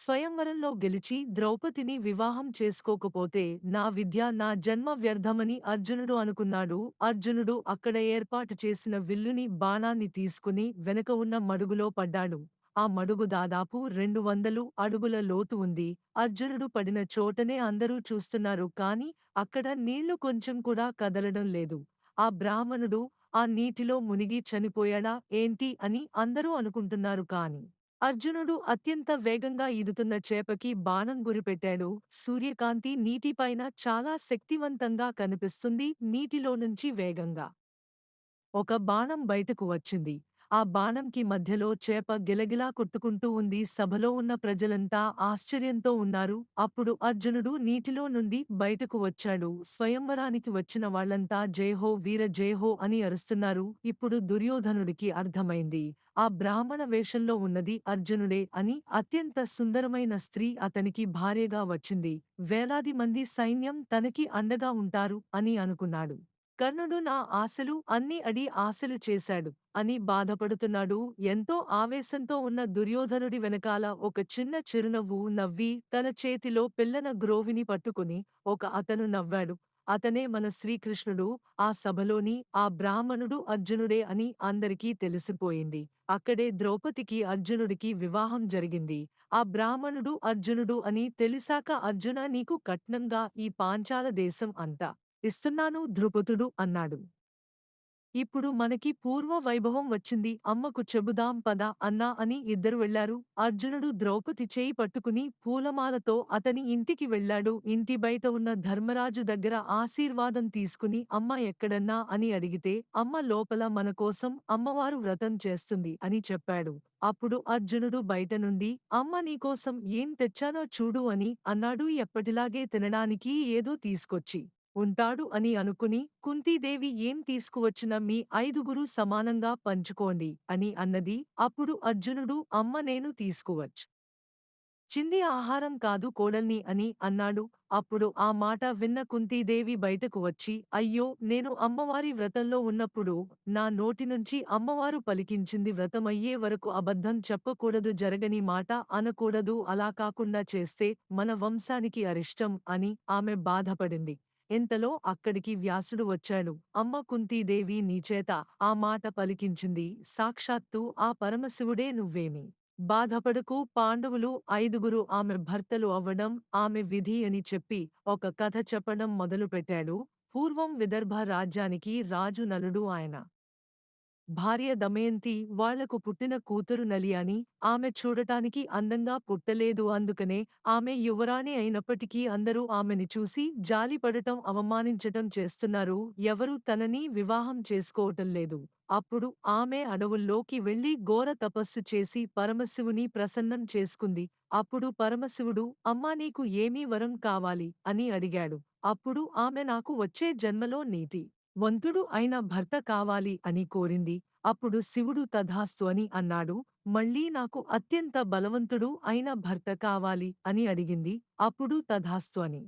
స్వయంవరంలో గెలిచి ద్రౌపదిని వివాహం చేసుకోకపోతే నా విద్య నా జన్మ వ్యర్థమని అర్జునుడు అనుకున్నాడు. అర్జునుడు అక్కడ ఏర్పాటు చేసిన విల్లుని బాణాన్ని తీసుకుని వెనక ఉన్న మడుగులో పడ్డాడు. ఆ మడుగు దాదాపు 200 అడుగుల లోతు ఉంది. అర్జునుడు పడిన చోటనే అందరూ చూస్తున్నారు కాని అక్కడ నీళ్లు కొంచెం కూడా కదలడం లేదు. ఆ బ్రాహ్మణుడు ఆ నీటిలో మునిగి చనిపోయాడా ఏంటి అని అందరూ అనుకుంటున్నారు కాని అర్జునుడు అత్యంత వేగంగా ఈదుతున్న చేపకి బాణం గురిపెట్టాడు. సూర్యకాంతి నీటిపైన చాలా శక్తివంతంగా కనిపిస్తుంది. నీటిలో నుంచి వేగంగా ఒక బాణం బయటకు వచ్చింది. ఆ బాణంకి మధ్యలో చేప గిలగిలా కొట్టుకుంటూ ఉంది. సభలో ఉన్న ప్రజలంతా ఆశ్చర్యంతో ఉన్నారు. అప్పుడు అర్జునుడు నీటిలో నుండి బయటకు వచ్చాడు. స్వయంవరానికి వచ్చిన వాళ్ళంతా జయహో వీర జయహో అని అరుస్తున్నారు. ఇప్పుడు దుర్యోధనుడికి అర్థమైంది. ఆ బ్రాహ్మణ వేషంలో ఉన్నది అర్జునుడే అని. అత్యంత సుందరమైన స్త్రీ అతనికి భార్యగా వచ్చింది. వేలాది మంది సైన్యం తనకి అండగా ఉంటారు అని అనుకున్నాడు. కర్ణుడు నా ఆశలు అన్ని అడి ఆశలు చేశాడు అని బాధపడుతున్నాడు. ఎంతో ఆవేశంతో ఉన్న దుర్యోధనుడి వెనకాల ఒక చిన్న చిరునవ్వు నవ్వి తన చేతిలో పిల్లన గ్రోవిని పట్టుకుని అతను నవ్వాడు. అతనే మన శ్రీకృష్ణుడు. ఆ సభలోని ఆ బ్రాహ్మణుడు అర్జునుడే అని అందరికీ తెలిసిపోయింది. అక్కడే ద్రౌపదికి అర్జునుడికి వివాహం జరిగింది. ఆ బ్రాహ్మణుడు అర్జునుడు అని తెలిసాక అర్జున నీకు కట్నంగా ఈ పాంచాల దేశం అంతా ఇస్తున్నాను ద్రుపదుడు అన్నాడు. ఇప్పుడు మనకి పూర్వ వైభవం వచ్చింది. అమ్మకు చెబుదాం పద అన్నా అని ఇద్దరు వెళ్లారు. అర్జునుడు ద్రౌపది చేయి పట్టుకుని పూలమాలతో అతని ఇంటికి వెళ్ళాడు. ఇంటి బయట ఉన్న ధర్మరాజు దగ్గర ఆశీర్వాదం తీసుకుని అమ్మ ఎక్కడన్నా అని అడిగితే అమ్మ లోపల మన కోసం అమ్మవారు వ్రతం చేస్తుంది అని చెప్పాడు. అప్పుడు అర్జునుడు బయట నుండి అమ్మ నీకోసం ఏం తెచ్చానో చూడు అని అన్నాడు. ఎప్పటిలాగే తినడానికి ఏదో తీసుకొచ్చి ఉంటాడు అని అనుకుని కుంతీదేవి ఏం తీసుకువచ్చినా మీ ఐదుగురు సమానంగా పంచుకోండి అని అన్నది. అప్పుడు అర్జునుడు అమ్మ నేను తీసుకువచ్చింది ఆహారం కాదు కోడల్ని అని అన్నాడు. అప్పుడు ఆ మాట విన్న కుంతీదేవి బయటకు వచ్చి అయ్యో నేను అమ్మవారి వ్రతంలో ఉన్నప్పుడు నా నోటి నుంచి అమ్మవారు పలికించింది వ్రతమయ్యే వరకు అబద్ధం చెప్పకూడదు జరగని మాట అనకూడదు అలా కాకుండా చేస్తే మన వంశానికి అరిష్టం అని ఆమె బాధపడింది. ఇంతలో అక్కడికి వ్యాసుడు వచ్చాడు. అమ్మ కుంతీదేవి నీచేత ఆ మాట పలికించింది. సాక్షాత్తు ఆ పరమశివుడే నువ్వేమి బాధపడకు పాండవులు ఐదుగురు ఆమె భర్తలు అవ్వడం ఆమె విధి అని చెప్పి ఒక కథ చెప్పడం మొదలుపెట్టాడు. పూర్వం విదర్భ రాజ్యానికి రాజు నలుడు ఆయన భార్య దమయంతి వాళ్లకు పుట్టిన కూతురు నలి అని ఆమె చూడటానికి అందంగా పుట్టలేదు. అందుకనే ఆమె యువరాణి అయినప్పటికీ అందరూ ఆమెని చూసి జాలిపడటం అవమానించటం చేస్తున్నారు. ఎవరూ తనని వివాహం చేసుకోవటం లేదు. అప్పుడు ఆమె అడవుల్లోకి వెళ్లి ఘోర తపస్సు చేసి పరమశివుని ప్రసన్నం చేసుకుంది. అప్పుడు పరమశివుడు అమ్మా నీకు ఏమీ వరం కావాలి అని అడిగాడు. అప్పుడు ఆమె నాకు వచ్చే జన్మలో నీతి వంతుడు అయిన భర్త కావాలి అని కోరింది. అప్పుడు శివుడు తథాస్తు అని అన్నాడు. మళ్ళీ నాకు అత్యంత బలవంతుడు అయిన భర్త కావాలి అని అడిగింది. అప్పుడు తథాస్తు అని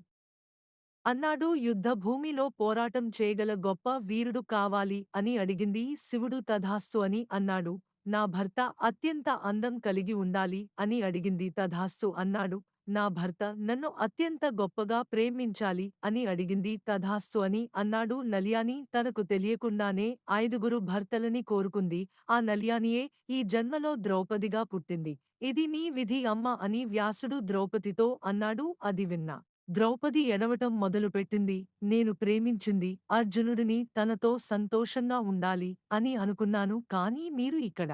అన్నాడు. యుద్ధ భూమిలో పోరాటం చేయగల గొప్ప వీరుడు కావాలి అని అడిగింది. శివుడు తథాస్తు అని అన్నాడు. నా భర్త అత్యంత అందం కలిగి ఉండాలి అని అడిగింది. తథాస్తు అన్నాడు. నా భర్త నన్ను అత్యంత గొప్పగా ప్రేమించాలి అని అడిగింది. తథాస్తు అని అన్నాడు. నల్యాని తనకు తెలియకుండానే ఐదుగురు భర్తలని కోరుకుంది. ఆ నల్యానియే ఈ జన్మలో ద్రౌపదిగా పుట్టింది. ఇది నీ విధి అమ్మ అని వ్యాసుడు ద్రౌపదితో అన్నాడు. అది విన్నా ద్రౌపది ఎడవటం మొదలుపెట్టింది. నేను ప్రేమించింది అర్జునుడిని తనతో సంతోషంగా ఉండాలి అని అనుకున్నాను కానీ మీరు ఇక్కడ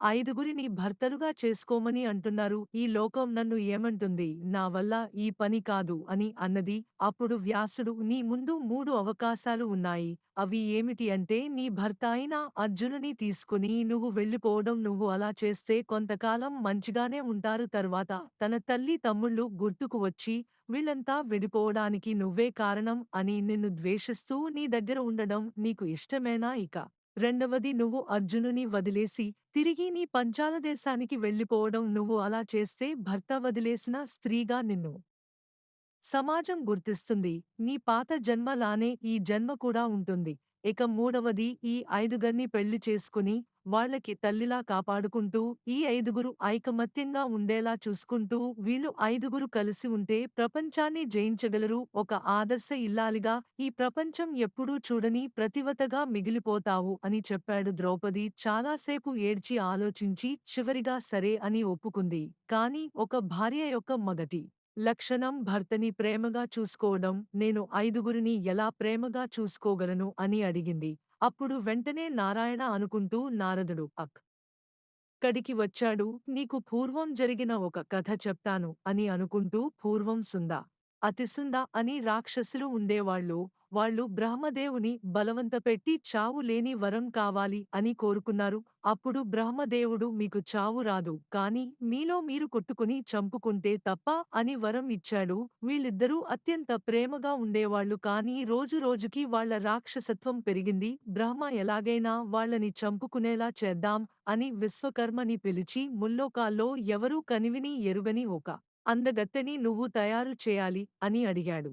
ఐదుగురిని భర్తలుగా చేసుకోమని అంటున్నారు. ఈ లోకం నన్ను ఏమంటుంది నా వల్ల ఈ పని కాదు అని అన్నది. అప్పుడు వ్యాసుడు నీ ముందు 3 అవకాశాలు ఉన్నాయి. అవి ఏమిటి అంటే నీ భర్త అయిన అర్జునుని తీసుకుని నువ్వు వెళ్ళిపోవడం. నువ్వు అలా చేస్తే కొంతకాలం మంచిగానే ఉంటారు. తర్వాత తన తల్లి తమ్ముళ్ళు గుర్తుకు వచ్చి వీళ్ళంతా విడిపోవడానికి నువ్వే కారణం అని నిన్ను ద్వేషిస్తూ నీ దగ్గర ఉండడం నీకు ఇష్టమేనా ఇక రెండవది నువ్వు అర్జునుని వదిలేసి తిరిగి నీ పంచాల దేశానికి వెళ్ళిపోవడం. నువ్వు అలా చేస్తే భర్త వదిలేసిన స్త్రీగా నిన్ను సమాజం గుర్తిస్తుంది. నీ పాత జన్మలానే ఈ జన్మ కూడా ఉంటుంది. ఇక మూడవది ఈ ఐదుగుర్ని పెళ్లి చేసుకుని వాళ్ళకి తల్లిలా కాపాడుకుంటూ, ఈ ఐదుగురు ఐకమత్యంగా ఉండేలా చూసుకుంటూ, వీళ్ళు ఐదుగురు కలిసి ఉంటే ప్రపంచాన్ని జయించగలరు. ఒక ఆదర్శ ఇల్లాలిగా ఈ ప్రపంచం ఎప్పుడూ చూడని ప్రతివతగా మిగిలిపోతావు అని చెప్పాడు. ద్రౌపది చాలాసేపు ఏడ్చి ఆలోచించి చివరిగా సరే అని ఒప్పుకుంది. కాని ఒక భార్య యొక్క మొదటి లక్షణం భర్తని ప్రేమగా చూసుకోవడం. నేను ఐదుగురిని ఎలా ప్రేమగా చూసుకోగలను అని అడిగింది. అప్పుడు వెంటనే నారాయణ అనుకుంటూ నారదుడు కడికి వచ్చాడు. నీకు పూర్వం జరిగిన ఒక కథ చెప్తాను అని అనుకుంటూ పూర్వం అతిసుంద అని రాక్షసులు ఉండేవాళ్ళు. వాళ్ళు బ్రహ్మదేవుని బలవంతపెట్టి చావు లేని వరం కావాలి అని కోరుకున్నారు. అప్పుడు బ్రహ్మదేవుడు మీకు చావు రాదు, కాని మీలో మీరు కొట్టుకుని చంపుకుంటే తప్ప అని వరం ఇచ్చాడు. వీళ్ళిద్దరూ అత్యంత ప్రేమగా ఉండేవాళ్ళు, కానీ రోజు రోజుకి వాళ్ళ రాక్షసత్వం పెరిగింది. బ్రహ్మ ఎలాగైనా వాళ్ళని చంపుకునేలా చేద్దాం అని విశ్వకర్మని పిలిచి ముల్లోకాల్లో ఎవరూ కనివిని ఎరుగని ఒక అందగత్తెని నువ్వు తయారు చేయాలి అని అడిగాడు.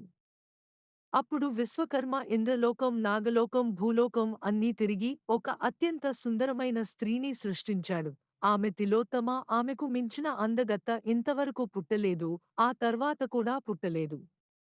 అప్పుడు విశ్వకర్మ ఇంద్రలోకం, నాగలోకం, భూలోకం అన్నీ తిరిగి ఒక అత్యంత సుందరమైన స్త్రీని సృష్టించాడు. ఆమె తిలోత్తమ, ఆమెకు మించిన అందగత్త ఇంతవరకు పుట్టలేదు, ఆ తర్వాత కూడా పుట్టలేదు.